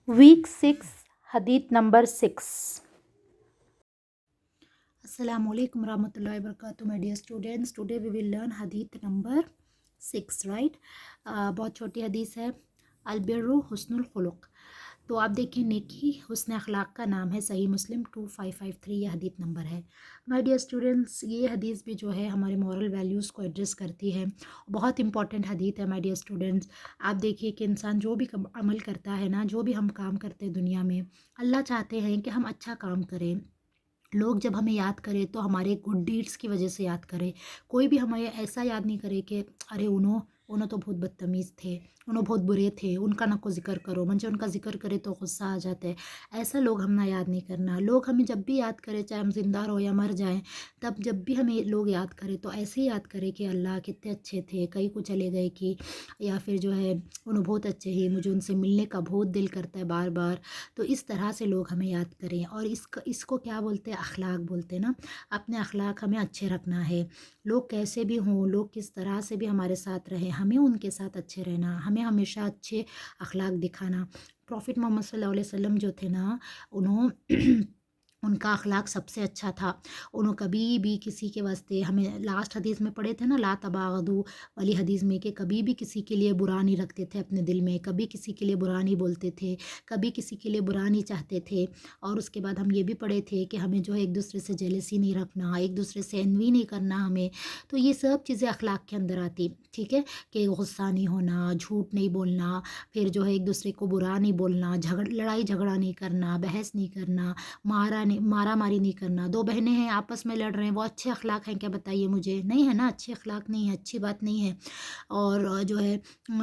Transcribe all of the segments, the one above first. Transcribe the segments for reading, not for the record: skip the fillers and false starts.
Week 6, Hadith number 6. Assalamu alaikum warahmatullahi wabarakatuh, my dear students. Today we will learn Hadith number 6, right? बहुत छोटी हदीस है. अलबिर्रु हुस्नुल खुलुक. तो आप देखिए, नेकी हुस्न अखलाक का नाम है. सही मुस्लिम 2553 ये हदीत नंबर है. माय डियर स्टूडेंट्स, ये हदीस भी जो है हमारे मॉरल वैल्यूज़ को एड्रेस करती है. बहुत इंपॉर्टेंट हदीत है माय डियर स्टूडेंट्स. आप देखिए कि इंसान जो भी अमल करता है ना, जो भी हम काम करते हैं दुनिया में, अल्लाह चाहते हैं कि हम अच्छा काम करें. लोग जब हमें याद करें तो हमारे गुड डीड्स की वजह से याद करें. कोई भी हमें ऐसा याद नहीं करे कि अरे उन्होंने तो बहुत बदतमीज़ थे, उन्होंने बहुत बुरे थे, उनका ना को ज़िक्र करो, मुझे उनका ज़िक्र करे तो गुस्सा आ जाता है. ऐसा लोग हम ना याद नहीं करना. लोग हमें जब भी याद करें, चाहे हम ज़िंदा रहो या मर जाएं, तब जब भी हमें लोग याद करें तो ऐसे ही याद करें कि अल्लाह कितने अच्छे थे, कहीं को चले गए कि, या फिर जो है उन्होंने बहुत अच्छे ही, मुझे उनसे मिलने का बहुत दिल करता है बार बार. तो इस तरह से लोग हमें याद करें. और इसको क्या बोलते हैं? अखलाक बोलते हैं ना. अपने अखलाक हमें अच्छे रखना है. लोग कैसे भी हों, लोग किस तरह से भी हमारे साथ रहें, हमें उनके साथ अच्छे रहना, हमें हमेशा अच्छे अखलाक दिखाना. प्रॉफिट मोहम्मद सल्लल्लाहु अलैहि वसल्लम जो थे ना, उन्होंने उनका अखलाक सबसे अच्छा था. उन्होंने कभी भी किसी के वास्ते, हमें लास्ट हदीस में पढ़े थे ना, ला तबागदू वाली हदीस में, कि कभी भी किसी के लिए बुरा नहीं रखते थे अपने दिल में, कभी किसी के लिए बुरा नहीं बोलते थे, कभी किसी के लिए बुरा नहीं चाहते थे. और उसके बाद हम ये भी पढ़े थे कि हमें जो है एक दूसरे से जेलसी नहीं रखना, एक दूसरे से एनवी नहीं करना हमें. तो ये सब चीज़ें अखलाक के अंदर आती, ठीक है, कि गुस्सा नहीं होना, झूठ नहीं बोलना, फिर जो है एक दूसरे को बुरा नहीं बोलना, लड़ाई झगड़ा नहीं करना, बहस नहीं करना, मारा मारी नहीं करना. दो बहनें हैं, आपस में लड़ रहे हैं, वो अच्छे अखलाक हैं क्या? बताइए मुझे. नहीं है ना, अच्छे अखलाक नहीं है, अच्छी बात नहीं है. और जो है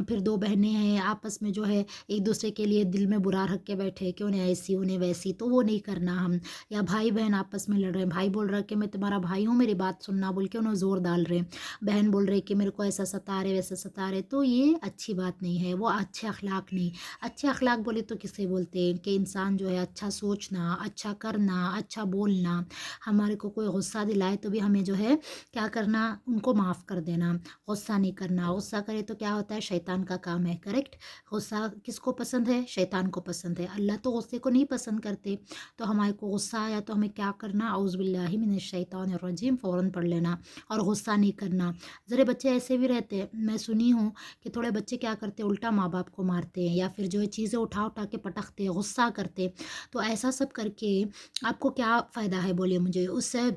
फिर दो बहनें हैं, आपस में जो है एक दूसरे के लिए दिल में बुरा रख के बैठे कि उन्हें ऐसी उन्हें वैसी, तो वो नहीं करना हम. या भाई बहन आपस में लड़ रहे हैं, भाई बोल रहा है कि मैं तुम्हारा भाई हूँ, मेरी बात सुनना, बोल के उन्हें ज़ोर डाल रहे हैं. बहन बोल रही कि मेरे को ऐसा सता रहे, वैसा सता रहे. तो ये अच्छी बात नहीं है, वो अच्छे अखलाक नहीं. अच्छे अखलाक बोले तो किसे बोलते हैं? कि इंसान जो है अच्छा सोचना, अच्छा करना, अच्छा बोलना. हमारे को कोई गुस्सा दिलाए तो भी हमें जो है क्या करना, उनको माफ़ कर देना, गुस्सा नहीं करना. गुस्सा करे तो क्या होता है? शैतान का काम है. करेक्ट. गुस्सा किसको पसंद है? शैतान को पसंद है. अल्लाह तो गुस्से को नहीं पसंद करते. तो हमारे को गुस्सा आया तो हमें क्या करना? औज़ु बिल्लाहि मिनश शैतानिर रजीम फ़ौरन पढ़ लेना और गुस्सा नहीं करना. ज़रे बच्चे ऐसे भी रहते हैं, मैं सुनी हूँ कि थोड़े बच्चे क्या करते हैं, उल्टा माँ बाप को मारते हैं, या फिर जो है चीज़ें उठा उठा के पटकते हैं, गुस्सा करते. तो ऐसा सब करके आपको क्या फ़ायदा है, बोलिए मुझे? उससे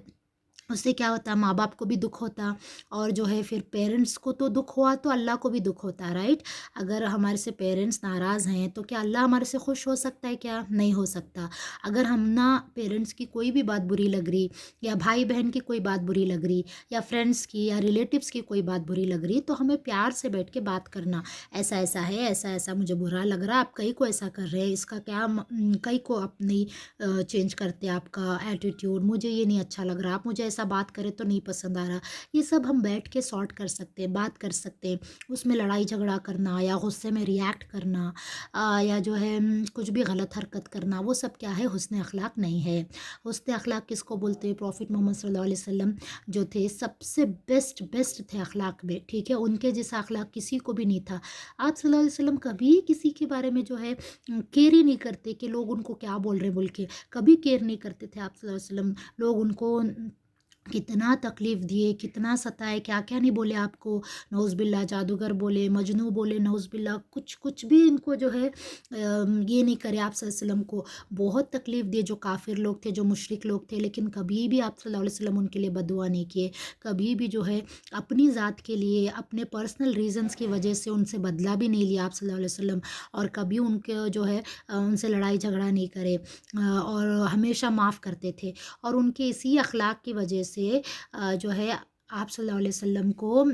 उससे क्या होता? माँ बाप को भी दुख होता, और जो है फिर पेरेंट्स को तो दुख हुआ तो अल्लाह को भी दुख होता, राइट. अगर हमारे से पेरेंट्स नाराज़ हैं तो क्या अल्लाह हमारे से खुश हो सकता है? क्या नहीं हो सकता. अगर हम ना, पेरेंट्स की कोई भी बात बुरी लग रही, या भाई बहन की कोई बात बुरी लग रही, या फ्रेंड्स की या रिलेटिव्स की कोई बात बुरी लग रही, तो हमें प्यार से बैठ के बात करना. ऐसा ऐसा है, ऐसा ऐसा मुझे बुरा लग रहा है, आप कहीं को ऐसा कर रहे हैं, इसका क्या कहीं को अपनी चेंज करते, आपका एटीट्यूड मुझे ये नहीं अच्छा लग रहा, आप मुझे ऐसा बात करें तो नहीं पसंद आ रहा. ये सब हम बैठ के सॉर्ट कर सकते हैं, बात कर सकते हैं. उसमें लड़ाई झगड़ा करना या गुस्से में रिएक्ट करना, या जो है कुछ भी गलत हरकत करना, वो सब क्या है? हुस्न अखलाक नहीं है. हुस्न अखलाक किसको बोलते हैं? प्रॉफिट मोहम्मद सल्लल्लाहु अलैहि वसल्लम जो थे, सबसे बेस्ट बेस्ट थे अखलाक में, ठीक है. उनके जैसा अखलाक किसी को भी नहीं था. आप सल्लल्लाहु अलैहि वसल्लम कभी किसी के बारे में जो है केयर ही नहीं करते कि लोग उनको क्या बोल रहे बोल के. कभी केयर नहीं करते थे आप सल्लल्लाहु अलैहि वसल्लम. लोग उनको कितना तकलीफ़ दिए, कितना सताए, क्या-क्या नहीं बोले आपको. नऊज़ बिल्ला जादूगर बोले, मजनू बोले, नऊज़ बिल्ला कुछ कुछ भी इनको जो है ये नहीं करे आप सल्लल्लाहु अलैहि वसल्लम को. बहुत तकलीफ़ दिए जो काफ़िर लोग थे, जो मुशरिक लोग थे, लेकिन कभी भी आप सल्लल्लाहु अलैहि वसल्लम उनके लिए बददुआ नहीं किए. कभी भी जो है अपनी ज़ात के लिए, अपने पर्सनल रीज़न्स की वजह से उनसे बदला भी नहीं लिया आप सल्लल्लाहु अलैहि वसल्लम. और कभी उनके जो है उनसे लड़ाई झगड़ा नहीं करे, और हमेशा माफ़ करते थे. और उनके इसी अखलाक की वजह से जो है आप सल्लल्लाहु अलैहि वसल्लम को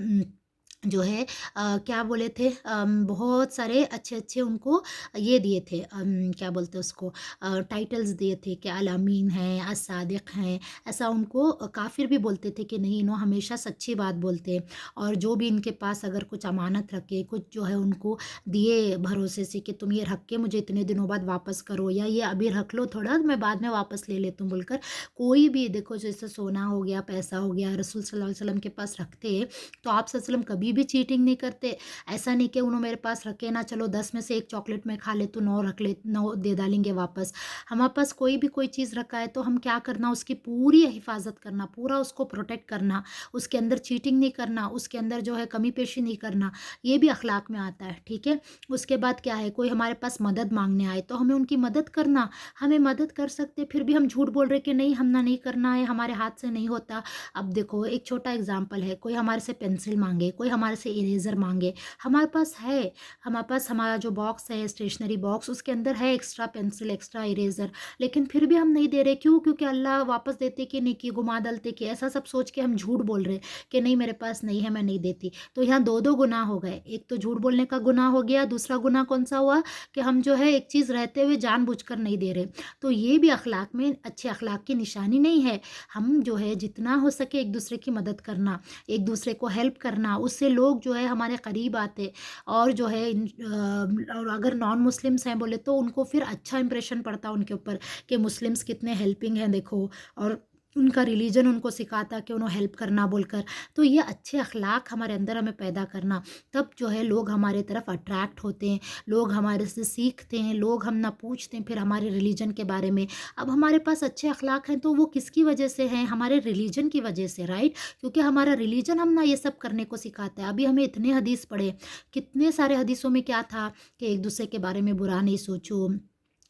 जो है क्या बोले थे, बहुत सारे अच्छे अच्छे उनको ये दिए थे, क्या बोलते हैं उसको, टाइटल्स दिए थे कि अल अमीन हैं, as-सादिक हैं. ऐसा उनको काफ़िर भी बोलते थे कि नहीं, इन्हों हमेशा सच्ची बात बोलते हैं. और जो भी इनके पास अगर कुछ अमानत रखे, कुछ जो है उनको दिए भरोसे से कि तुम ये रख के मुझे इतने दिनों बाद वापस करो, या ये अभी रख लो थोड़ा, मैं बाद में वापस ले लेता हूँ बोलकर. कोई भी देखो, जैसे सोना हो गया, पैसा हो गया, रसूल सल्लल्लाहु अलैहि वसल्लम के पास रखते, तो आप सल्लल्लाहु अलैहि वसल्लम कभी कभी भी चीटिंग नहीं करते। ऐसा नहीं कि उन्होंने मेरे पास रखे ना, चलो 10 में से एक चॉकलेट में खा ले तो 9 रख ले, 9 दे डालेंगे वापस। हमारे पास कोई भी कोई चीज़ रखा है तो हम क्या करना, उसकी पूरी हिफाजत करना, पूरा उसको प्रोटेक्ट करना, उसके अंदर चीटिंग नहीं करना, उसके अंदर जो है कमी पेशी नहीं करना, ये भी अखलाक में आता है, ठीक है। उसके बाद क्या है, कोई हमारे पास मदद मांगने आए तो हमें उनकी मदद करना, हमें मदद कर सकते फिर भी हम झूठ बोल रहे कि नहीं हमने नहीं करना है, हमारे हाथ से नहीं होता। अब देखो एक छोटा एग्जाम्पल है, कोई हमारे से पेंसिल मांगे, कोई हमारे से इरेज़र मांगे, हमारे पास है, हमारे पास हमारा जो बॉक्स है स्टेशनरी बॉक्स उसके अंदर है एक्स्ट्रा पेंसिल एक्स्ट्रा इरेज़र, लेकिन फिर भी हम नहीं दे रहे, क्यों? क्योंकि अल्लाह वापस देते कि नहीं कि घुमा डलते कि ऐसा सब सोच के हम झूठ बोल रहे कि नहीं मेरे पास नहीं है मैं नहीं देती। तो यहाँ दो दो गुनाह हो गए, एक तो झूठ बोलने का गुनाह हो गया, दूसरा गुनाह कौन सा हुआ कि हम जो है एक चीज़ रहते हुए जानबूझकर नहीं दे रहे। तो ये भी अखलाक में अच्छे अखलाक की निशानी नहीं है। हम जो है जितना हो सके एक दूसरे की मदद करना, एक दूसरे को हेल्प करना, उससे लोग जो है हमारे करीब आते। और जो है और अगर नॉन मुस्लिम्स हैं बोले तो उनको फिर अच्छा इंप्रेशन पड़ता उनके ऊपर कि मुस्लिम्स कितने हेल्पिंग हैं देखो, और उनका रिलीजन उनको सिखाता कि उन्हें हेल्प करना बोलकर। तो ये अच्छे अखलाक हमारे अंदर हमें पैदा करना, तब जो है लोग हमारे तरफ अट्रैक्ट होते हैं, लोग हमारे से सीखते हैं, लोग हम ना पूछते हैं फिर हमारे रिलीजन के बारे में। अब हमारे पास अच्छे अखलाक हैं तो वो किसकी वजह से हैं, हमारे रिलीजन की वजह से, राइट। क्योंकि हमारा रिलीजन हम ना ये सब करने को सिखाता है। अभी हमें इतने हदीस पढ़े, कितने सारे हदीसों में क्या था कि एक दूसरे के बारे में बुरा नहीं सोचो,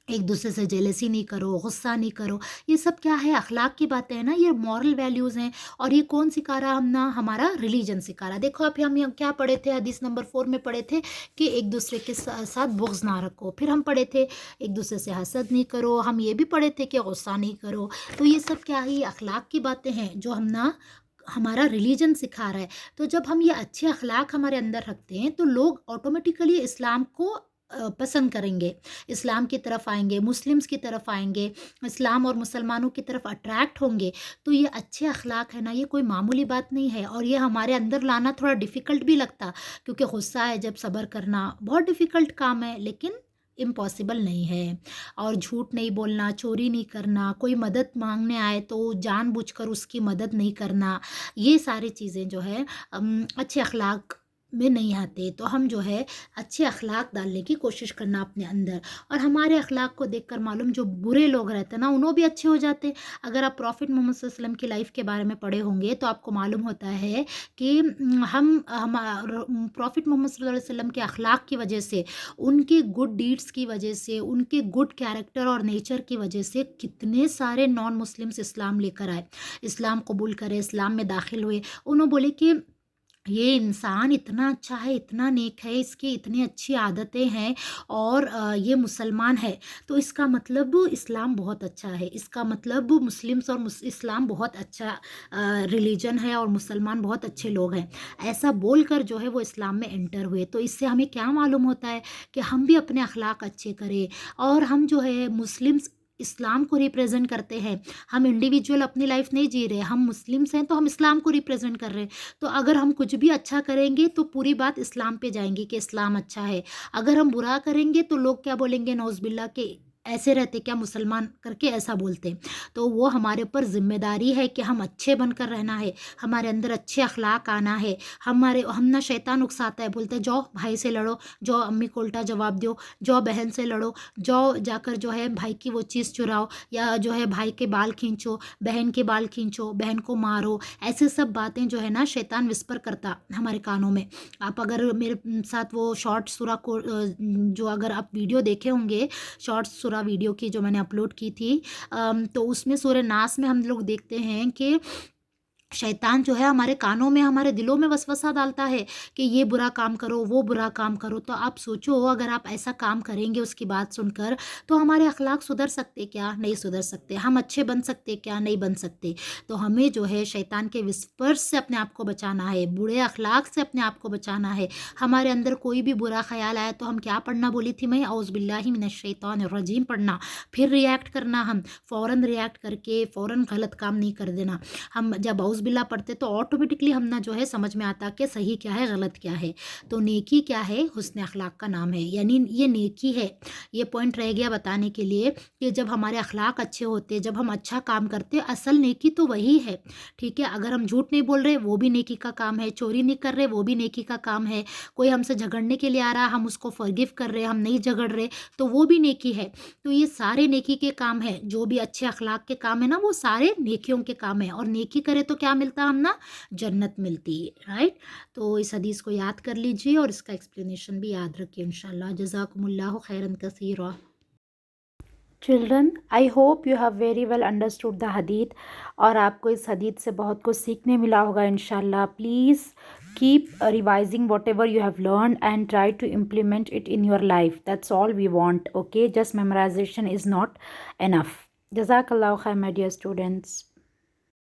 एक दूसरे से जेलसी नहीं करो, गुस्सा नहीं करो। ये सब क्या है, अखलाक की बातें हैं ना, ये मॉरल वैल्यूज़ हैं। और ये कौन सिखा रहा हम ना, हमारा रिलीजन सिखा रहा। देखो आप हम यहाँ क्या पढ़े थे, हदीस नंबर 4 में पढ़े थे कि एक दूसरे के साथ बुग़्ज़ ना रखो। फिर हम पढ़े थे एक दूसरे से हसद नहीं करो, हम ये भी पढ़े थे कि गुस्सा नहीं करो। तो ये सब क्या है, ये अखलाक की बातें हैं जो हम ना हमारा रिलीजन सिखा रहा है। तो जब हम ये अच्छे अखलाक हमारे अंदर रखते हैं तो लोग ऑटोमेटिकली इस्लाम को पसंद करेंगे, इस्लाम की तरफ आएंगे, मुस्लिम्स की तरफ आएंगे, इस्लाम और मुसलमानों की तरफ अट्रैक्ट होंगे। तो ये अच्छे अखलाक है ना, ये कोई मामूली बात नहीं है। और ये हमारे अंदर लाना थोड़ा डिफ़िकल्ट भी लगता, क्योंकि गुस्सा है जब सब्र करना बहुत डिफ़िकल्ट काम है, लेकिन इम्पॉसिबल नहीं है। और झूठ नहीं बोलना, चोरी नहीं करना, कोई मदद मांगने आए तो जानबूझकर उसकी मदद नहीं करना, ये सारी चीज़ें जो है अच्छे अखलाक में नहीं आते। तो हम जो है अच्छे अखलाक डालने की कोशिश करना अपने अंदर। और हमारे अखलाक को देखकर मालूम जो बुरे लोग रहते हैं ना, उन्हों भी अच्छे हो जाते। अगर आप प्रॉफिट मोहम्मद सल्लल्लाहु अलैहि वसल्लम की लाइफ के बारे में पढ़े होंगे तो आपको मालूम होता है कि हम प्रॉफिट मोहम्मद सल्लल्लाहु अलैहि वसल्लम के अखलाक की वजह से, उनके गुड डीड्स की वजह से, उनके गुड कैरेक्टर और नेचर की वजह से कितने सारे नॉन मुस्लिम्स इस्लाम लेकर आए, इस्लाम कबूल करे, इस्लाम में दाखिल हुए। उन्होंने बोले कि ये इंसान इतना अच्छा है, इतना नेक है, इसकी इतनी अच्छी आदतें हैं, और ये मुसलमान है तो इसका मतलब इस्लाम बहुत अच्छा है, इसका मतलब मुस्लिम्स और इस्लाम बहुत अच्छा रिलीजन है और मुसलमान बहुत अच्छे लोग हैं। ऐसा बोलकर जो है वो इस्लाम में एंटर हुए। तो इससे हमें क्या मालूम होता है कि हम भी अपने अखलाक अच्छे करें। और हम जो है मुस्लिम्स इस्लाम को रिप्रेजेंट करते हैं, हम इंडिविजुअल अपनी लाइफ नहीं जी रहे, हम मुस्लिम्स हैं तो हम इस्लाम को रिप्रेजेंट कर रहे हैं। तो अगर हम कुछ भी अच्छा करेंगे तो पूरी बात इस्लाम पे जाएंगी कि इस्लाम अच्छा है। अगर हम बुरा करेंगे तो लोग क्या बोलेंगे, नौज़ुबिल्लाह के ऐसे रहते क्या मुसलमान करके ऐसा बोलते। तो वो हमारे ऊपर जिम्मेदारी है कि हम अच्छे बनकर रहना है, हमारे अंदर अच्छे अखलाक आना है। हम ना शैतान उकसाता है, बोलते हैं जाओ भाई से लड़ो, जाओ अम्मी को उल्टा जवाब दो, जाओ बहन से लड़ो, जाओ जाकर जो है भाई की वो चीज़ चुराओ, या जो है भाई के बाल खींचो, बहन के बाल खींचो, बहन को मारो। ऐसे सब बातें जो है ना शैतान विस्पर करता हमारे कानों में। आप अगर मेरे साथ वो शॉर्ट सूरा को जो अगर आप वीडियो देखे होंगे, शॉर्ट सूरा वीडियो की जो मैंने अपलोड की थी, तो उसमें सूरह नास में हम लोग देखते हैं कि शैतान जो है हमारे कानों में, हमारे दिलों में वसवसा डालता है कि ये बुरा काम करो, वो बुरा काम करो। तो आप सोचो अगर आप ऐसा काम करेंगे उसकी बात सुनकर, तो हमारे अखलाक सुधर सकते क्या? नहीं सुधर सकते। हम अच्छे बन सकते क्या? नहीं बन सकते। तो हमें जो है शैतान के विस्पर्श से अपने आप को बचाना है, बुरे अखलाक से अपने आप को बचाना है। हमारे अंदर कोई भी बुरा ख्याल आए तो हम क्या पढ़ना बोली थी मैं, औज़ु बिल्लाहि मिनश्शैतानिर्रजीम पढ़ना, फिर रिएक्ट करना। हम फ़ौरन रिएक्ट करके फ़ौरन गलत काम नहीं कर देना। हम जब औज़ु नाउज़ुबिल्लाह पढ़ते तो ऑटोमेटिकली हम ना जो है समझ में आता कि सही क्या है गलत क्या है। तो नेकी क्या है, हुस्न अखलाक का नाम है, यानी ये नेकी है। ये पॉइंट रह गया बताने के लिए कि जब हमारे अखलाक अच्छे होते, जब हम अच्छा काम करते, असल नेकी तो वही है, ठीक है। अगर हम झूठ नहीं बोल रहे वो भी नेकी का काम है, चोरी नहीं कर रहे वो भी नेकी का काम है, कोई हमसे झगड़ने के लिए आ रहा हम उसको फॉरगिव कर रहे, हम नहीं झगड़ रहे, तो वो भी नेकी है। तो ये सारे नेकी के काम है, जो भी अच्छे अखलाक के काम है ना वो सारे नेकियों के काम है। और नेकी करे तो क्या मिलता हम ना, जन्नत मिलती है, राइट। तो इस हदीस को याद कर लीजिए और इसका एक्सप्लेनेशन भी याद रखिए इंशाल्लाह। जज़ाकुमुल्लाहु खैरन कसीरा। Children, I hope you have very well understood the हदीत, और आपको इस हदीत से बहुत कुछ सीखने मिला होगा इंशाल्लाह। Please keep revising what ever you have learned and try to implement it in your life. That's all we want. Okay, just memorization is not enough. Jazakallah khair, my dear students.